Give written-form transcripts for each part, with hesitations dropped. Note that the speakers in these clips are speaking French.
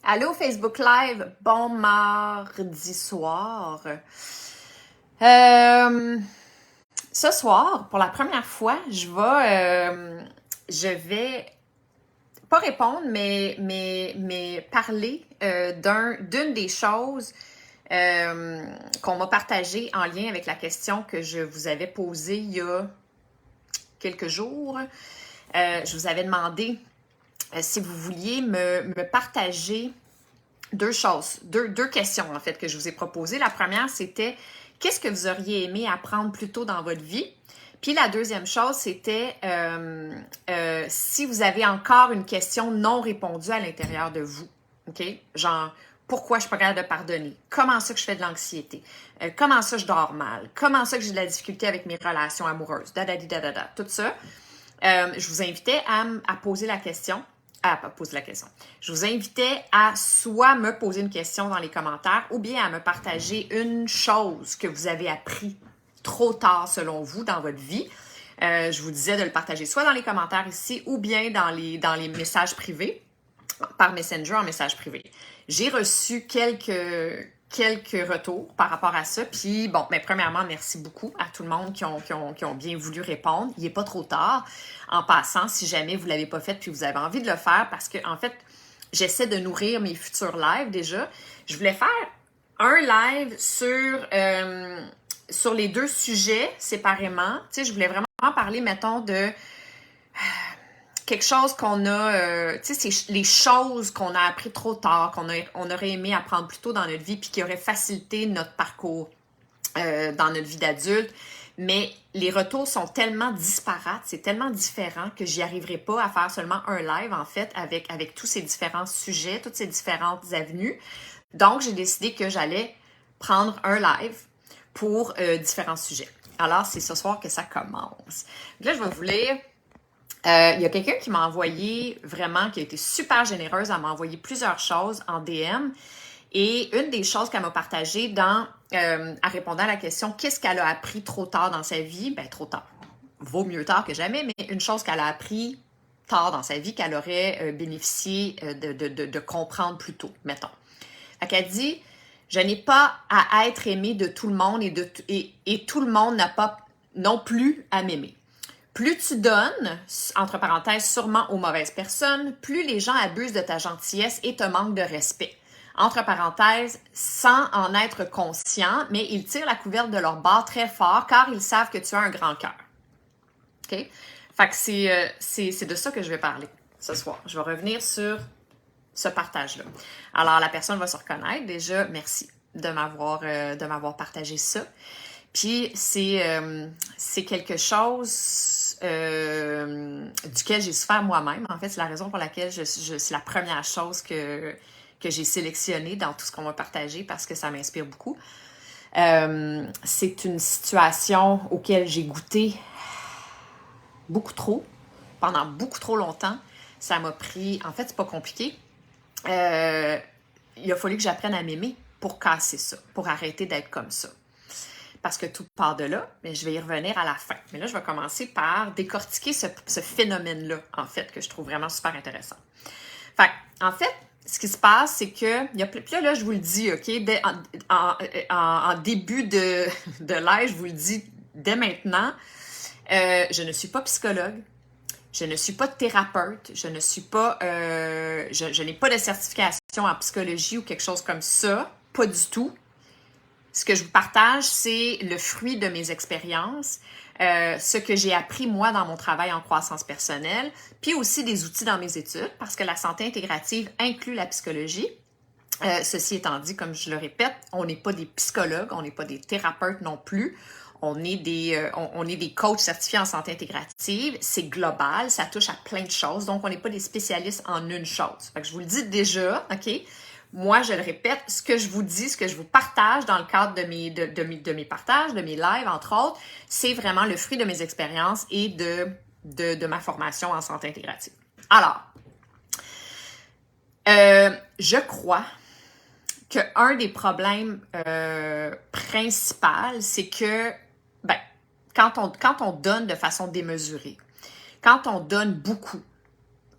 Allô Facebook Live, bon mardi soir. Ce soir, pour la première fois, je vais pas répondre, mais parler d'une des choses qu'on m'a partagées en lien avec la question que je vous avais posée il y a quelques jours. Je vous avais demandé si vous vouliez me partager deux choses, deux questions en fait que je vous ai proposées. La première, c'était qu'est-ce que vous auriez aimé apprendre plus tôt dans votre vie? Puis la deuxième chose, c'était si vous avez encore une question non répondue à l'intérieur de vous. OK? Genre, pourquoi je suis pas capable de pardonner? Comment ça que je fais de l'anxiété? Comment ça je dors mal? Comment ça que j'ai de la difficulté avec mes relations amoureuses? Tout ça. Je vous invitais à poser la question. Je vous invitais à soit me poser une question dans les commentaires ou bien à me partager une chose que vous avez appris trop tard selon vous dans votre vie. Je vous disais de le partager soit dans les commentaires ici ou bien dans les messages privés, par Messenger en message privé. J'ai reçu quelques retours par rapport à ça. Puis bon, mais premièrement, merci beaucoup à tout le monde qui ont bien voulu répondre. Il n'est pas trop tard. En passant, si jamais vous ne l'avez pas fait puis vous avez envie de le faire, parce que en fait, j'essaie de nourrir mes futurs lives déjà. Je voulais faire un live sur les deux sujets séparément. Tu sais, je voulais vraiment parler, mettons, de quelque chose qu'on a, tu sais, c'est les choses qu'on a appris trop tard, on aurait aimé apprendre plus tôt dans notre vie, puis qui aurait facilité notre parcours dans notre vie d'adulte. Mais les retours sont tellement disparates, c'est tellement différent que j'y arriverai pas à faire seulement un live, en fait, avec tous ces différents sujets, toutes ces différentes avenues. Donc, j'ai décidé que j'allais prendre un live pour différents sujets. Alors, c'est ce soir que ça commence. Là, je vais vous lire. Il y a quelqu'un qui m'a envoyé vraiment, qui a été super généreuse, elle m'a envoyé plusieurs choses en DM. Et une des choses qu'elle m'a partagées en répondant à la question « Qu'est-ce qu'elle a appris trop tard dans sa vie? » Ben, trop tard. Vaut mieux tard que jamais, mais une chose qu'elle a appris tard dans sa vie, qu'elle aurait bénéficié de comprendre plus tôt, mettons. Fait qu'elle dit « Je n'ai pas à être aimée de tout le monde et tout le monde n'a pas non plus à m'aimer. » Plus tu donnes, entre parenthèses, sûrement aux mauvaises personnes, plus les gens abusent de ta gentillesse et te manquent de respect. Entre parenthèses, sans en être conscient, mais ils tirent la couverte de leur bord très fort car ils savent que tu as un grand cœur. OK? Fait que c'est de ça que je vais parler ce soir. Je vais revenir sur ce partage-là. Alors, la personne va se reconnaître. Déjà, merci de m'avoir partagé ça. Puis, c'est quelque chose duquel j'ai souffert moi-même. En fait, c'est la raison pour laquelle c'est la première chose que j'ai sélectionnée dans tout ce qu'on va partager parce que ça m'inspire beaucoup. C'est une situation auquel j'ai goûté beaucoup trop, pendant beaucoup trop longtemps. Ça m'a pris... En fait, c'est pas compliqué. Il a fallu que j'apprenne à m'aimer pour casser ça, pour arrêter d'être comme ça. Parce que tout part de là, mais je vais y revenir à la fin. Mais là, je vais commencer par décortiquer ce phénomène-là, en fait, que je trouve vraiment super intéressant. Fait en fait, ce qui se passe, c'est que, puis là, je vous le dis, OK, en début de live, je vous le dis dès maintenant, je ne suis pas psychologue, je ne suis pas thérapeute, je n'ai pas de certification en psychologie ou quelque chose comme ça, pas du tout. Ce que je vous partage, c'est le fruit de mes expériences, ce que j'ai appris moi dans mon travail en croissance personnelle, puis aussi des outils dans mes études, parce que la santé intégrative inclut la psychologie. Ceci étant dit, comme je le répète, on n'est pas des psychologues, on n'est pas des thérapeutes non plus. On est des coachs certifiés en santé intégrative. C'est global, ça touche à plein de choses. Donc, on n'est pas des spécialistes en une chose. Fait que je vous le dis déjà, OK? Moi, je le répète, ce que je vous dis, ce que je vous partage dans le cadre de mes partages, de mes lives, entre autres, c'est vraiment le fruit de mes expériences et de ma formation en santé intégrative. Alors, je crois qu'un des problèmes principaux, c'est que quand on donne de façon démesurée, quand on donne beaucoup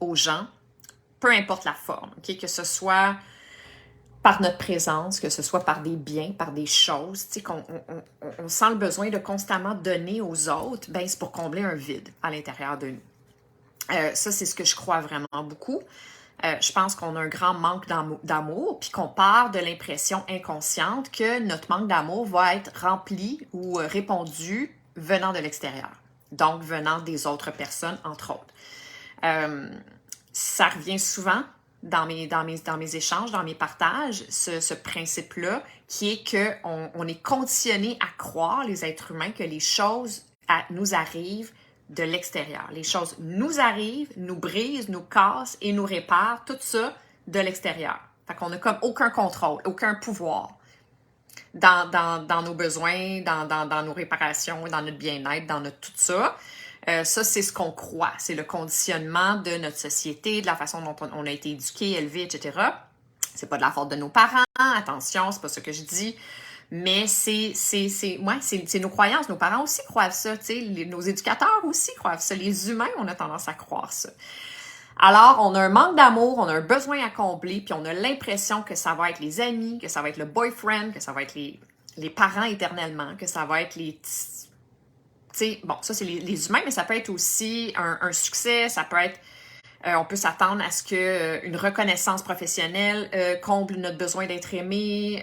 aux gens, peu importe la forme, okay, que ce soit par notre présence, que ce soit par des biens, par des choses, tu sais, on sent le besoin de constamment donner aux autres, ben c'est pour combler un vide à l'intérieur de nous. Ça, c'est ce que je crois vraiment beaucoup. Je pense qu'on a un grand manque d'amour, puis qu'on part de l'impression inconsciente que notre manque d'amour va être rempli ou répondu venant de l'extérieur, donc venant des autres personnes, entre autres. Ça revient souvent dans mes échanges, dans mes partages, ce principe-là, qui est qu'on est conditionné à croire, les êtres humains, que les choses nous arrivent de l'extérieur. Les choses nous arrivent, nous brisent, nous cassent et nous réparent, tout ça de l'extérieur. Fait qu'on n'a comme aucun contrôle, aucun pouvoir dans nos besoins, dans nos réparations, dans notre bien-être, dans notre tout ça. Ça, c'est ce qu'on croit. C'est le conditionnement de notre société, de la façon dont on a été éduqué, élevé, etc. C'est pas de la faute de nos parents, attention, c'est pas ce que je dis. Mais c'est nos croyances. Nos parents aussi croient ça, tu sais. Nos éducateurs aussi croient ça. Les humains, on a tendance à croire ça. Alors, on a un manque d'amour, on a un besoin à combler, puis on a l'impression que ça va être les amis, que ça va être le boyfriend, que ça va être les parents éternellement, que ça va être les... Tu sais, bon, ça, c'est les humains, mais ça peut être aussi un succès, ça peut être... on peut s'attendre à ce qu'une reconnaissance professionnelle comble notre besoin d'être aimé...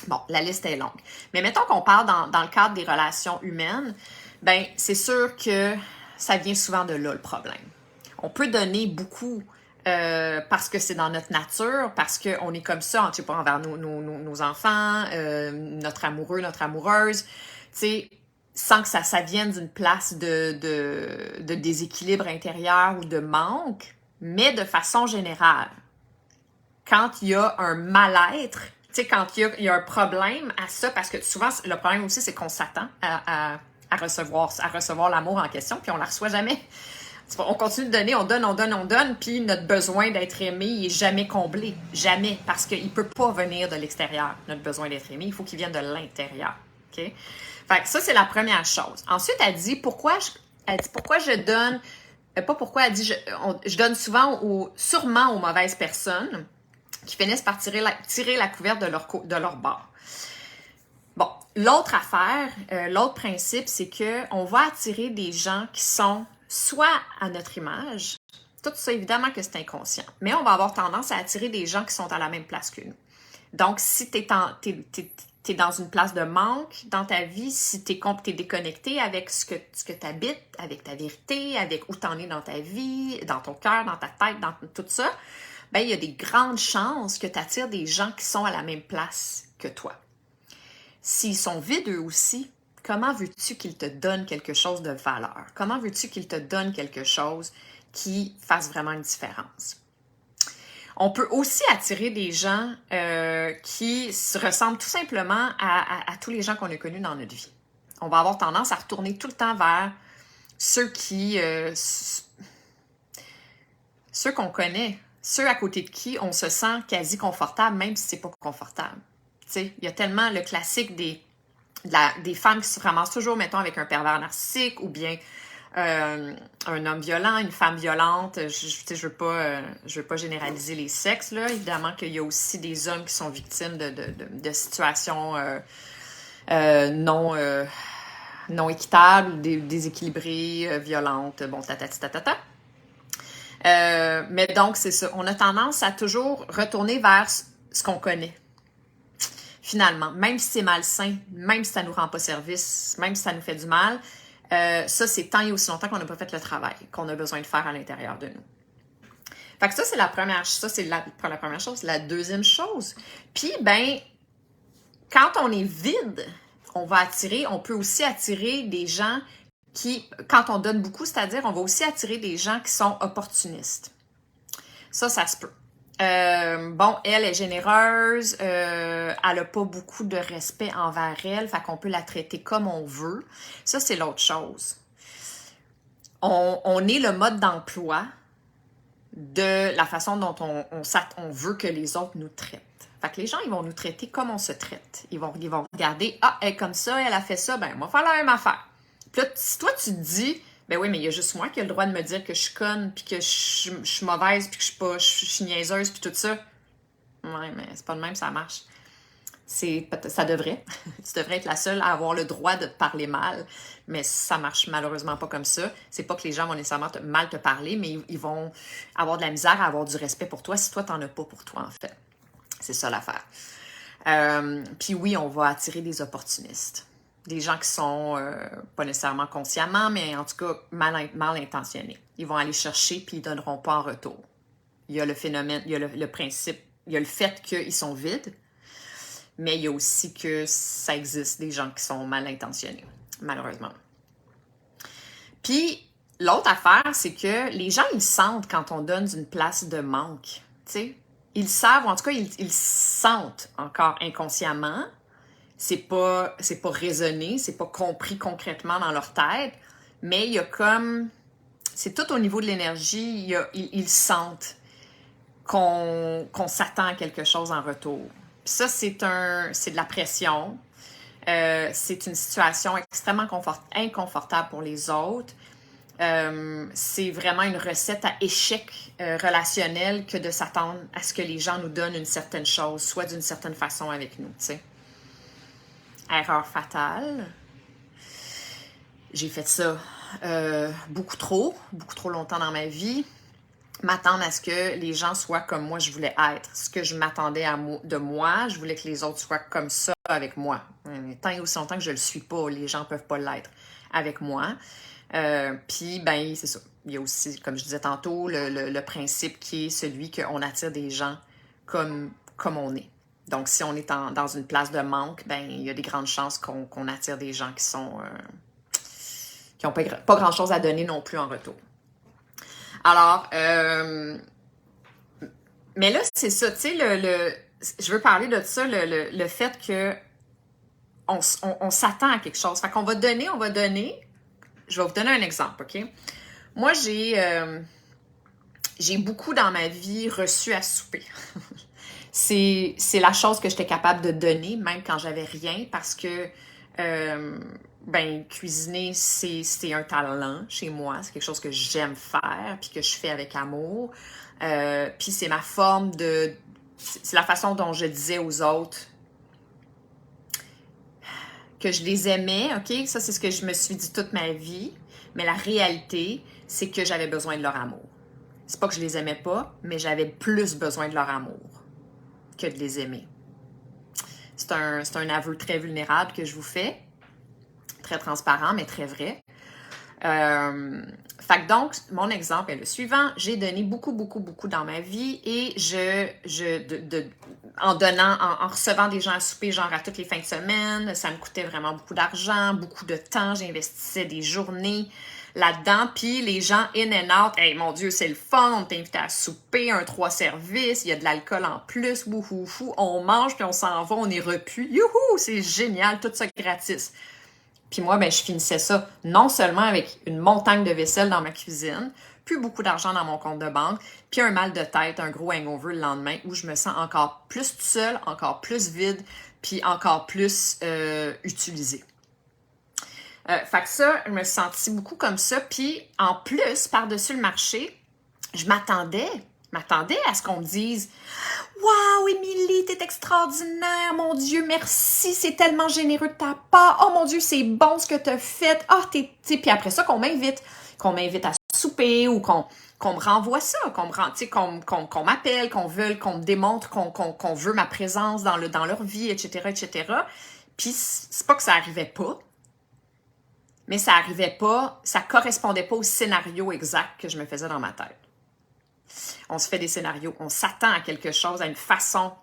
Bon, la liste est longue. Mais mettons qu'on parle dans le cadre des relations humaines, ben c'est sûr que ça vient souvent de là, le problème. On peut donner beaucoup parce que c'est dans notre nature, parce qu'on est comme ça, je sais pas, envers nos enfants, notre amoureux, notre amoureuse, tu sais, sans que ça vienne d'une place de déséquilibre intérieur ou de manque, mais de façon générale. Quand il y a un mal-être, tu sais, quand il y a un problème à ça, parce que souvent, le problème aussi, c'est qu'on s'attend à recevoir l'amour en question, puis on la reçoit jamais. On continue de donner, on donne, puis notre besoin d'être aimé, il est jamais comblé. Jamais, parce qu'il peut pas venir de l'extérieur, notre besoin d'être aimé. Il faut qu'il vienne de l'intérieur. OK? Fait que ça, c'est la première chose. Ensuite, elle dit pourquoi je donne... Pas pourquoi, elle dit je donne sûrement aux mauvaises personnes qui finissent par tirer la couverte de leur bord. Bon, l'autre affaire, l'autre principe, c'est qu'on va attirer des gens qui sont soit à notre image, tout ça évidemment que c'est inconscient, mais on va avoir tendance à attirer des gens qui sont à la même place que nous. Donc, si t'es dans une place de manque dans ta vie, si t'es déconnecté avec ce que t'habites, avec ta vérité, avec où t'en es dans ta vie, dans ton cœur, dans ta tête, dans tout ça, ben, il y a des grandes chances que tu attires des gens qui sont à la même place que toi. S'ils sont vides eux aussi, comment veux-tu qu'ils te donnent quelque chose de valeur? Comment veux-tu qu'ils te donnent quelque chose qui fasse vraiment une différence? On peut aussi attirer des gens qui se ressemblent tout simplement à tous les gens qu'on a connus dans notre vie. On va avoir tendance à retourner tout le temps vers ceux qu'on connaît, ceux à côté de qui on se sent quasi confortable, même si c'est pas confortable. Tu sais, il y a tellement le classique des femmes qui se ramassent toujours, mettons, avec un pervers narcissique ou bien un homme violent, une femme violente. Je veux pas généraliser les sexes, là. Évidemment qu'il y a aussi des hommes qui sont victimes de situations non équitables, déséquilibrées, violentes, bon, tatata. Mais donc, c'est ça. On a tendance à toujours retourner vers ce qu'on connaît. Finalement, même si c'est malsain, même si ça nous rend pas service, même si ça nous fait du mal, ça, c'est tant et aussi longtemps qu'on n'a pas fait le travail qu'on a besoin de faire à l'intérieur de nous. Fait que ça, c'est la première chose. La deuxième chose, puis, ben, quand on est vide, on peut aussi attirer des gens qui, quand on donne beaucoup, c'est-à-dire, on va aussi attirer des gens qui sont opportunistes. Ça se peut. Bon, elle est généreuse, elle a pas beaucoup de respect envers elle, fait qu'on peut la traiter comme on veut. Ça, c'est l'autre chose. On est le mode d'emploi de la façon dont on veut que les autres nous traitent. Fait que les gens, ils vont nous traiter comme on se traite. Ils vont regarder, elle est comme ça, elle a fait ça, ben, on va faire la même affaire. Puis là, si toi, tu te dis, ben oui, mais il y a juste moi qui a le droit de me dire que je suis conne, puis que je suis mauvaise, puis que je suis niaiseuse, puis tout ça. Ouais, mais c'est pas de même, ça marche. Ça devrait. Tu devrais être la seule à avoir le droit de te parler mal, mais ça marche malheureusement pas comme ça. C'est pas que les gens vont nécessairement mal te parler, mais ils vont avoir de la misère à avoir du respect pour toi si toi, t'en as pas pour toi, en fait. C'est ça l'affaire. Puis oui, on va attirer des opportunistes. Des gens qui sont pas nécessairement consciemment, mais en tout cas mal intentionnés. Ils vont aller chercher puis ils donneront pas en retour. Il y a le phénomène, il y a le principe, il y a le fait qu'ils sont vides, mais il y a aussi que ça existe des gens qui sont mal intentionnés, malheureusement. Puis, l'autre affaire, c'est que les gens, ils sentent quand on donne une place de manque, tu sais. Ils savent, ou en tout cas, ils sentent encore inconsciemment. C'est pas raisonné, c'est pas compris concrètement dans leur tête, mais il y a comme... C'est tout au niveau de l'énergie, ils sentent qu'on s'attend à quelque chose en retour. Puis ça, c'est de la pression. C'est une situation extrêmement inconfortable pour les autres. C'est vraiment une recette à échec relationnel que de s'attendre à ce que les gens nous donnent une certaine chose, soit d'une certaine façon avec nous, tu sais. Erreur fatale. J'ai fait ça beaucoup trop longtemps dans ma vie. M'attendre à ce que les gens soient comme moi je voulais être. Ce que je m'attendais de moi, je voulais que les autres soient comme ça avec moi. Tant et aussi longtemps que je le suis pas, les gens peuvent pas l'être avec moi. Puis, ben, c'est ça. Il y a aussi, comme je disais tantôt, le principe qui est celui qu'on attire des gens comme on est. Donc, si on est dans une place de manque, ben, il y a des grandes chances qu'on attire des gens qui n'ont pas grand-chose à donner non plus en retour. Alors, mais là, c'est ça, tu sais, je veux parler de ça, le fait que on s'attend à quelque chose. Fait qu'on va donner. Je vais vous donner un exemple, OK? Moi, j'ai beaucoup dans ma vie reçu à souper. C'est la chose que j'étais capable de donner, même quand j'avais rien, parce que ben, cuisiner, c'est un talent chez moi. C'est quelque chose que j'aime faire, puis que je fais avec amour. Puis c'est ma forme de... C'est la façon dont je disais aux autres que je les aimais, OK? Ça, c'est ce que je me suis dit toute ma vie. Mais la réalité, c'est que j'avais besoin de leur amour. C'est pas que je les aimais pas, mais j'avais plus besoin de leur amour que de les aimer. C'est un aveu très vulnérable que je vous fais. Très transparent, mais très vrai. Fait que donc, mon exemple est le suivant. J'ai donné beaucoup dans ma vie et en donnant, en recevant des gens à souper, genre à toutes les fins de semaine, ça me coûtait vraiment beaucoup d'argent, beaucoup de temps. J'investissais des journées là-dedans. Puis les gens in and out, hey, mon Dieu, c'est le fun, on t'invite à souper, 3 services, il y a de l'alcool en plus, wouhou, on mange puis on s'en va, on est repu. Youhou, c'est génial, tout ça gratis. Puis moi, ben, je finissais ça non seulement avec une montagne de vaisselle dans ma cuisine, plus beaucoup d'argent dans mon compte de banque, puis un mal de tête, un gros hangover le lendemain où je me sens encore plus toute seule, encore plus vide, puis encore plus utilisée. Fait que ça, je me suis sentie beaucoup comme ça. Puis en plus, par-dessus le marché, je m'attendais à ce qu'on me dise « Wow, Émilie, t'es extraordinaire! Mon Dieu, merci, c'est tellement généreux de ta part! Oh mon Dieu, c'est bon ce que t'as fait! Ah, puis après ça, qu'on m'invite à souper ou qu'on me renvoie ça, qu'on m'appelle, qu'on me démontre qu'on veut ma présence dans leur vie, etc., etc. Puis c'est pas que ça arrivait pas, mais ça arrivait pas, ça correspondait pas au scénario exact que je me faisais dans ma tête. On se fait des scénarios, on s'attend à quelque chose, à une façon,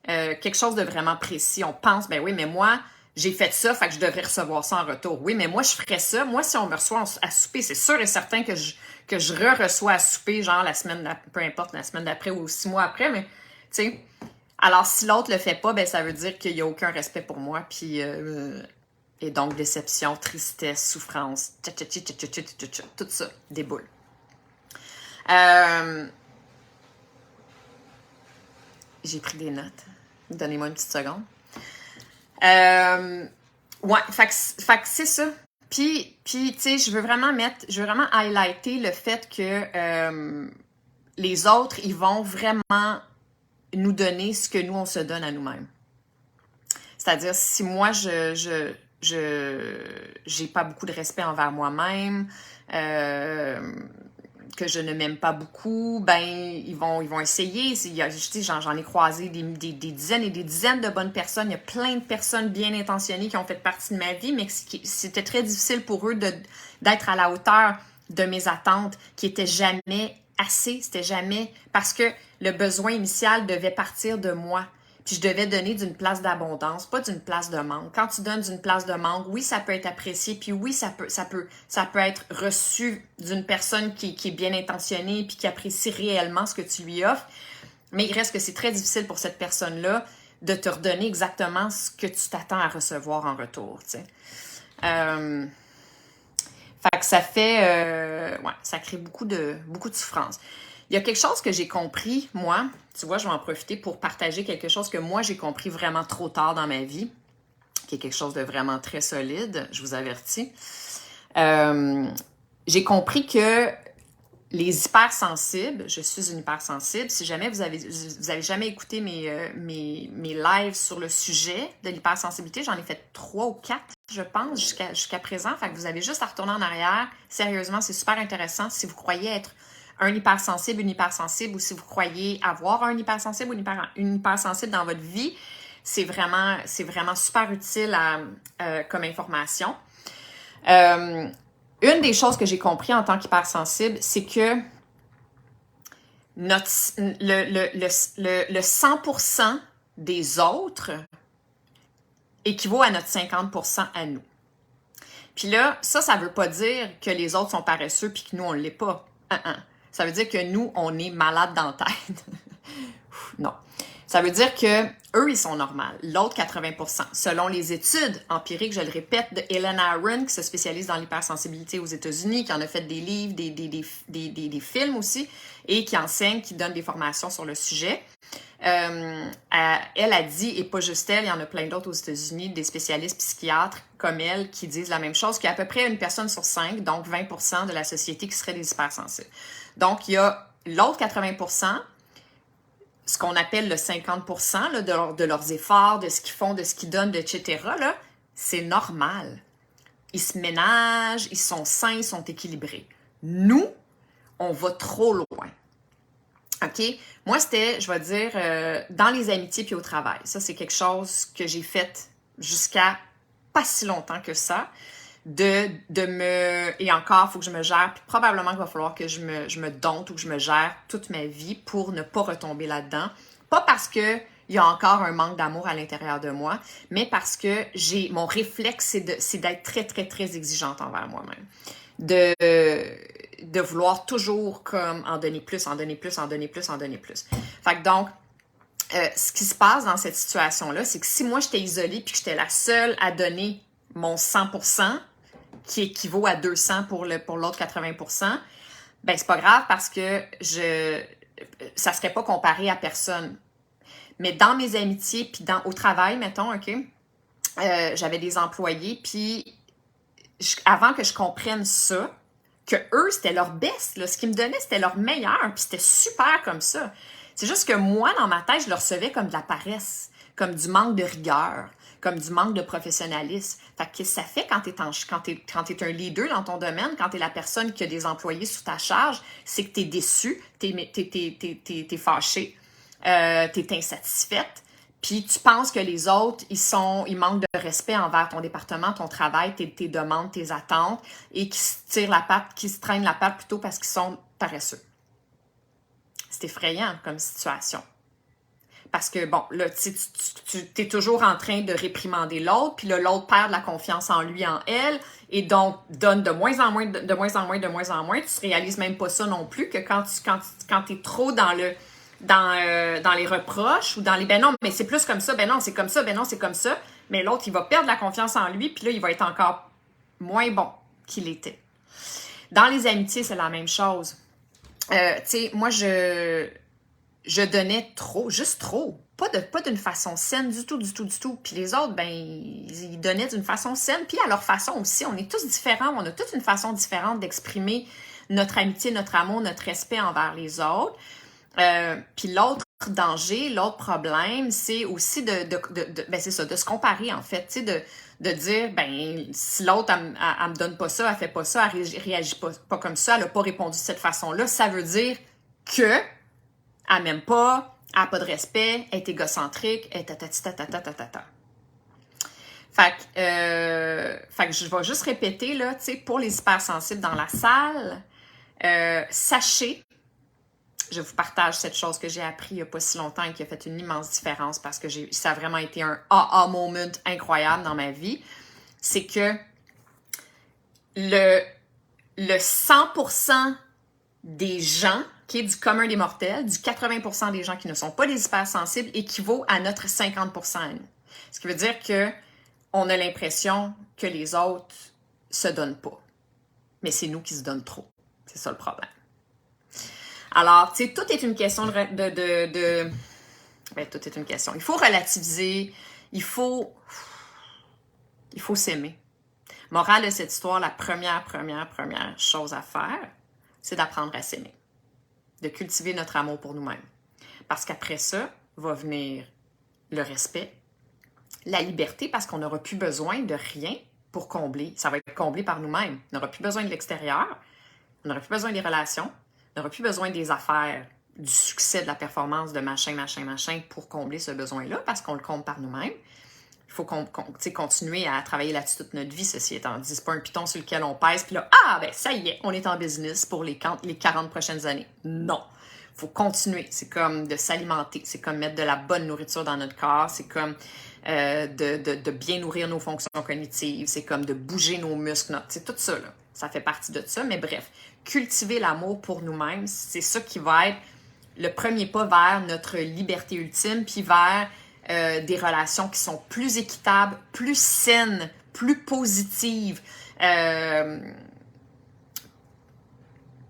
quelque chose de vraiment précis. On pense, ben oui, mais moi, j'ai fait ça, fait que je devrais recevoir ça en retour. Oui, mais moi, je ferais ça. Moi, si on me reçoit à souper, c'est sûr et certain que je reçois à souper, genre la semaine, peu importe, la semaine d'après ou 6 mois après, mais, tu sais, alors si l'autre le fait pas, ben ça veut dire qu'il y a aucun respect pour moi, puis... et donc, déception, tristesse, souffrance, tout ça déboule. J'ai pris des notes. Donnez-moi une petite seconde. Ouais, fait que c'est ça. Puis tu sais, je veux vraiment highlighter le fait que les autres, ils vont vraiment nous donner ce que nous, on se donne à nous-mêmes. C'est-à-dire, si moi, j'ai pas beaucoup de respect envers moi-même, que je ne m'aime pas beaucoup, ben ils vont essayer. J'en ai croisé des dizaines et des dizaines de bonnes personnes. Il y a plein de personnes bien intentionnées qui ont fait partie de ma vie, mais c'était très difficile pour eux d'être à la hauteur de mes attentes, qui étaient jamais assez. C'était jamais parce que le besoin initial devait partir de moi. Puis je devais donner d'une place d'abondance, pas d'une place de manque. Quand tu donnes d'une place de manque, oui, ça peut être apprécié, puis oui, ça peut être reçu d'une personne qui est bien intentionnée, puis qui apprécie réellement ce que tu lui offres. Mais il reste que c'est très difficile pour cette personne-là de te redonner exactement ce que tu t'attends à recevoir en retour, tu sais. Fait que ça crée beaucoup de souffrance. Il y a quelque chose que j'ai compris, moi, tu vois, je vais en profiter pour partager quelque chose que moi, j'ai compris vraiment trop tard dans ma vie, qui est quelque chose de vraiment très solide, je vous avertis. J'ai compris que les hypersensibles, je suis une hypersensible, si jamais vous avez jamais écouté mes lives sur le sujet de l'hypersensibilité, j'en ai fait 3 ou 4, je pense, jusqu'à présent, fait que vous avez juste à retourner en arrière. Sérieusement, c'est super intéressant si vous croyez être un hypersensible, une hypersensible, ou si vous croyez avoir un hypersensible ou une hypersensible dans votre vie, c'est vraiment super utile comme information. Une des choses que j'ai compris en tant qu'hypersensible, c'est que le 100% des autres équivaut à notre 50% à nous. Puis là, ça veut pas dire que les autres sont paresseux puis que nous, on l'est pas. Ça veut dire que nous, on est malade dans la tête. Non. Ça veut dire que eux, ils sont normaux. L'autre, 80%. Selon les études empiriques, je le répète, de Helen Aron, qui se spécialise dans l'hypersensibilité aux États-Unis, qui en a fait des livres, des films aussi, et qui enseigne, qui donne des formations sur le sujet. Elle a dit, et pas juste elle, il y en a plein d'autres aux États-Unis, des spécialistes psychiatres comme elle, qui disent la même chose, qu'il y a à peu près une personne sur 5, donc 20% de la société qui serait des hypersensibles. Donc, il y a l'autre 80%, ce qu'on appelle le 50% là, de leurs efforts, de ce qu'ils font, de ce qu'ils donnent, etc., là, c'est normal. Ils se ménagent, ils sont sains, ils sont équilibrés. Nous, on va trop loin. OK? Moi, c'était, je vais dire, dans les amitiés puis au travail. Ça, c'est quelque chose que j'ai fait jusqu'à pas si longtemps que ça. Et encore, il faut que je me gère, puis probablement qu'il va falloir que je me dompte ou que je me gère toute ma vie pour ne pas retomber là-dedans. Pas parce que il y a encore un manque d'amour à l'intérieur de moi, mais parce que mon réflexe, c'est d'être très, très, très exigeante envers moi-même. De vouloir toujours comme en donner plus, en donner plus, en donner plus, en donner plus. Fait que donc, ce qui se passe dans cette situation-là, c'est que si moi, j'étais isolée puis que j'étais la seule à donner mon 100%, qui équivaut à 200 pour l'autre 80%, ben c'est pas grave parce que ça serait pas comparé à personne. Mais dans mes amitiés, puis au travail, mettons, OK, j'avais des employés, puis avant que je comprenne ça, que eux, c'était leur best, là, ce qu'ils me donnaient, c'était leur meilleur, puis c'était super comme ça. C'est juste que moi, dans ma tête, je le recevais comme de la paresse, comme du manque de rigueur, comme du manque de professionnalisme. Fait que qu'est-ce que ça fait quand t'es un leader dans ton domaine, quand t'es la personne qui a des employés sous ta charge, c'est que t'es déçu, t'es fâché, t'es insatisfaite, puis tu penses que les autres, ils manquent de respect envers ton département, ton travail, tes demandes, tes attentes, et qui se traînent la patte plutôt parce qu'ils sont paresseux. C'est effrayant comme situation. Parce que, bon, là, tu es toujours en train de réprimander l'autre, puis là, l'autre perd de la confiance en lui, en elle, et donc donne de moins en moins. Tu ne réalises même pas ça non plus, que quand tu es trop dans les reproches ou dans les « ben non, mais c'est plus comme ça, ben non, c'est comme ça, ben non, c'est comme ça », mais l'autre, il va perdre la confiance en lui, puis là, il va être encore moins bon qu'il était. Dans les amitiés, c'est la même chose. Tu sais, moi, je donnais trop, juste trop. Pas d'une façon saine du tout. Puis les autres, ben, ils donnaient d'une façon saine, puis à leur façon aussi. On est tous différents, on a toute une façon différente d'exprimer notre amitié, notre amour, notre respect envers les autres. Puis l'autre danger, l'autre problème, c'est aussi ben c'est ça, de se comparer, en fait, tu sais, de dire, ben, si l'autre, elle me donne pas ça, elle fait pas ça, elle réagit pas comme ça, elle a pas répondu de cette façon-là, ça veut dire que elle m'aime pas, elle a pas de respect, elle est égocentrique, elle est ta. Fait que je vais juste répéter, là, tu sais, pour les hypersensibles dans la salle, sachez, je vous partage cette chose que j'ai appris il n'y a pas si longtemps et qui a fait une immense différence parce que ça a vraiment été un aha moment incroyable dans ma vie, c'est que le 100% des gens, qui est du commun des mortels, du 80% des gens qui ne sont pas des hypersensibles, équivaut à notre 50% à nous. Ce qui veut dire que on a l'impression que les autres se donnent pas. Mais c'est nous qui se donnent trop. C'est ça le problème. Alors, tu sais, tout est une question ben, tout est une question. Il faut relativiser, il faut s'aimer. Morale de cette histoire, la première chose à faire, c'est d'apprendre à s'aimer. De cultiver notre amour pour nous-mêmes. Parce qu'après ça, va venir le respect, la liberté, parce qu'on n'aura plus besoin de rien pour combler. Ça va être comblé par nous-mêmes. On n'aura plus besoin de l'extérieur, on n'aura plus besoin des relations, on n'aura plus besoin des affaires, du succès, de la performance, de machin, pour combler ce besoin-là, parce qu'on le comble par nous-mêmes. Il faut continuer à travailler là-dessus toute notre vie, ceci étant dit. C'est pas un piton sur lequel on pèse, puis là, ben ça y est, on est en business pour les 40 prochaines années. Non. Il faut continuer. C'est comme de s'alimenter. C'est comme mettre de la bonne nourriture dans notre corps. C'est comme de bien nourrir nos fonctions cognitives. C'est comme de bouger nos muscles. C'est tout ça, là. Ça fait partie de ça. Mais bref, cultiver l'amour pour nous-mêmes, c'est ça qui va être le premier pas vers notre liberté ultime, puis vers des relations qui sont plus équitables, plus saines, plus positives,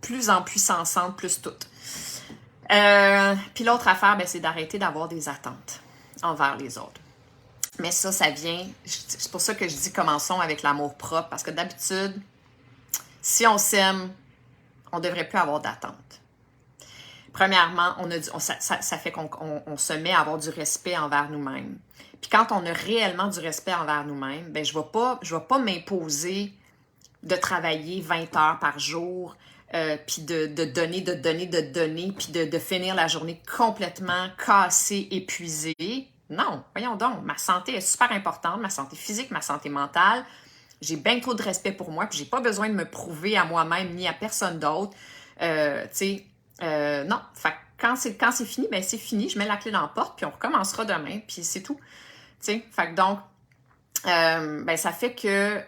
plus en puissantes, plus toutes. Puis l'autre affaire, ben, c'est d'arrêter d'avoir des attentes envers les autres. Mais ça vient, c'est pour ça que je dis commençons avec l'amour propre, parce que d'habitude, si on s'aime, on ne devrait plus avoir d'attentes. Premièrement, ça fait qu'on se met à avoir du respect envers nous-mêmes. Puis quand on a réellement du respect envers nous-mêmes, ben je vais pas m'imposer de travailler 20 heures par jour, puis de donner, puis de finir la journée complètement cassée, épuisée. Non, voyons donc, ma santé est super importante, ma santé physique, ma santé mentale. J'ai bien trop de respect pour moi, puis j'ai pas besoin de me prouver à moi-même ni à personne d'autre. Non, fait quand c'est fini, ben c'est fini, je mets la clé dans la porte, puis on recommencera demain, puis c'est tout. Fait que donc, ben ça fait que,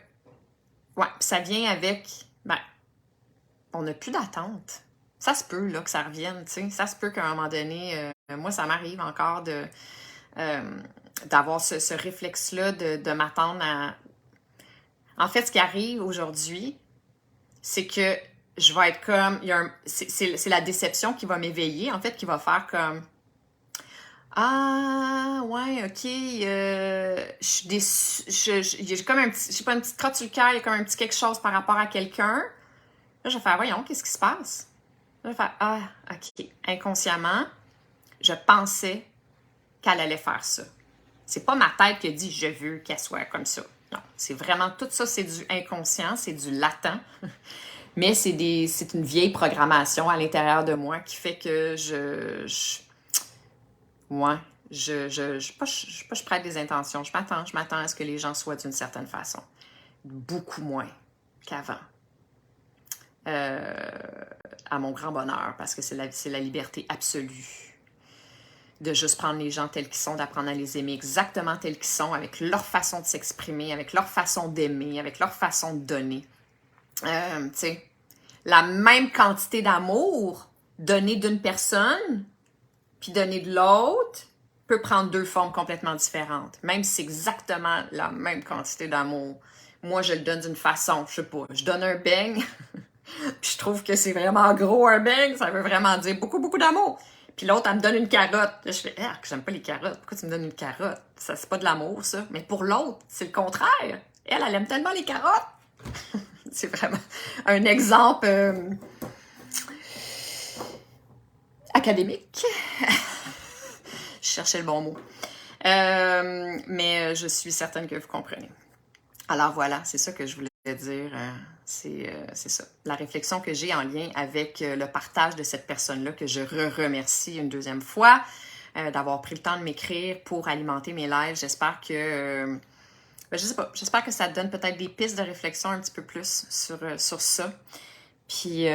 ouais, ça vient avec, ben, on n'a plus d'attente. Ça se peut, là, que ça revienne, tu sais. Ça se peut qu'à un moment donné, moi, ça m'arrive encore d'avoir ce réflexe-là de m'attendre à... En fait, ce qui arrive aujourd'hui, c'est que je vais être comme... c'est la déception qui va m'éveiller, en fait, qui va faire comme... Ah, ouais, OK, je suis déçue, j'ai comme un petit... Je sais pas, une petite crotte sur le cœur, il y a comme un petit quelque chose par rapport à quelqu'un. Là, je vais faire, voyons, qu'est-ce qui se passe? Là, je vais faire, ah, OK. Inconsciemment, je pensais qu'elle allait faire ça. C'est pas ma tête qui a dit, je veux qu'elle soit comme ça. Non, c'est vraiment, tout ça, c'est du inconscient, c'est du latent. Mais c'est une vieille programmation à l'intérieur de moi qui fait que je prête des intentions. Je m'attends à ce que les gens soient d'une certaine façon. Beaucoup moins qu'avant. À mon grand bonheur, parce que c'est la liberté absolue de juste prendre les gens tels qu'ils sont, d'apprendre à les aimer exactement tels qu'ils sont, avec leur façon de s'exprimer, avec leur façon d'aimer, avec leur façon de donner. Tu sais, la même quantité d'amour donnée d'une personne puis donnée de l'autre peut prendre deux formes complètement différentes, même si c'est exactement la même quantité d'amour. Moi, je le donne d'une façon, je sais pas, je donne un beigne, puis je trouve que c'est vraiment gros un beigne, ça veut vraiment dire beaucoup, beaucoup d'amour. Puis l'autre, elle me donne une carotte. Là, je fais, que j'aime pas les carottes. Pourquoi tu me donnes une carotte? Ça, c'est pas de l'amour, ça. Mais pour l'autre, c'est le contraire. Elle aime tellement les carottes. C'est vraiment un exemple académique. cherchais le bon mot. Mais je suis certaine que vous comprenez. Alors voilà, c'est ça que je voulais dire. C'est ça. La réflexion que j'ai en lien avec le partage de cette personne-là, que je remercie une deuxième fois d'avoir pris le temps de m'écrire pour alimenter mes lives. J'espère que... je sais pas, j'espère que ça te donne peut-être des pistes de réflexion un petit peu plus sur ça. Puis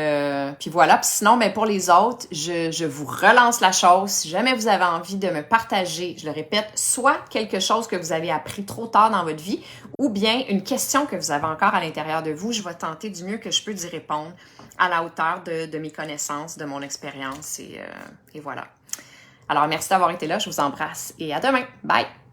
voilà. Puis sinon, ben pour les autres, je vous relance la chose. Si jamais vous avez envie de me partager, je le répète, soit quelque chose que vous avez appris trop tard dans votre vie, ou bien une question que vous avez encore à l'intérieur de vous, je vais tenter du mieux que je peux d'y répondre à la hauteur de mes connaissances, de mon expérience. Et voilà. Alors, merci d'avoir été là. Je vous embrasse et à demain. Bye!